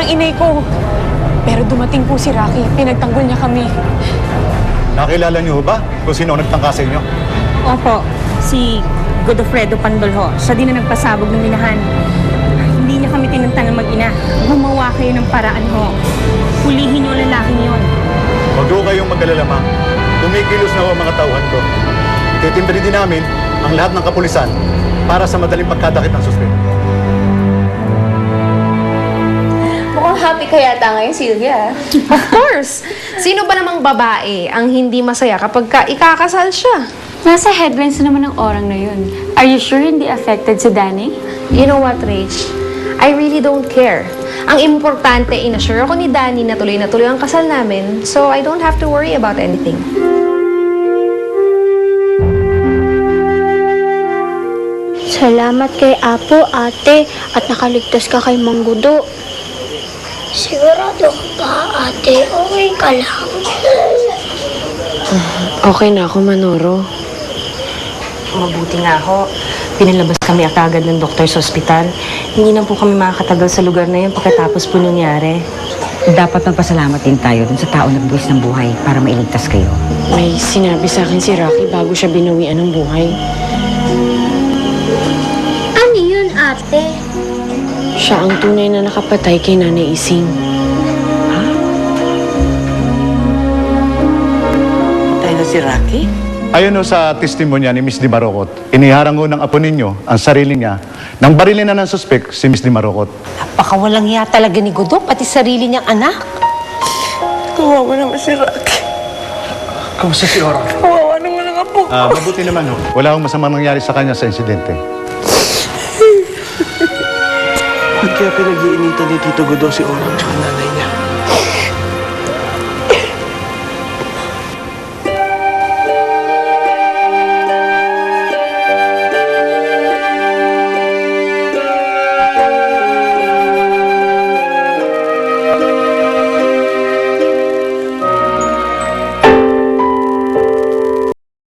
ng inay ko. Pero dumating po si Rocky. Pinagtanggol niya kami. Nakilala niyo ba kung sino ang nagtangka sa inyo? Opo, si Godofredo Pandol ho. Siya din na nagpasabog ng minahan. Hindi niya kami tinantangan mag-ina. Gumawa kayo ng paraan ho. Hulihin niyo ang lalaking yon. Huwag ho kayong mag-alala, ma'am. Kumikilos na ho ang mga tauhan ko. Titimbre din namin ang lahat ng kapulisan para sa madaling pagkadakip ng suspect. Mukhang happy ka yata ngayon, Sylvia. Of course! Sino ba namang babae ang hindi masaya kapag ikakasal siya? Nasa headlines na naman ng orang na yun. Are you sure hindi affected si Danny? You know what, Rach? I really don't care. Ang importante, inassure ako ni Danny na tuloy ang kasal namin, so I don't have to worry about anything. Salamat kay Apo, ate, at nakaligtas ka kay Manggudo. Sigurado ka ba, ate? Okay ka lang? Okay na ako, Manoro. Mabuti nga ho. Pinalabas kami agad ng doktor sa ospital. Hindi na po kami makakatagal sa lugar na yun pagkatapos po nangyari. Dapat magpasalamat din tayo dun sa tao nagbuwis ng buhay para mailigtas kayo. May sinabi sa akin si Rocky bago siya binawian ng buhay. Ano yun, ate? Siya ang tunay na nakapatay kay Nanay Ising. Patay na si Rocky? Ayon ho sa testimonya ni Miss Di Marocot, iniharang ho ng apo ninyo ang sarili niya nang barilin na ng suspek si Miss Di Marocot. Napakawalang hiya talaga ni Godot, pati sarili niyang anak. Kawawa naman si Rocky. Kamusta si Ora? Kawawa naman ang apo. Mabuti naman ho. Wala hong masamang nangyari sa kanya sa insidente. Ba't kaya pinag-iinitan ni Tito Godot si Ora at nanay niya?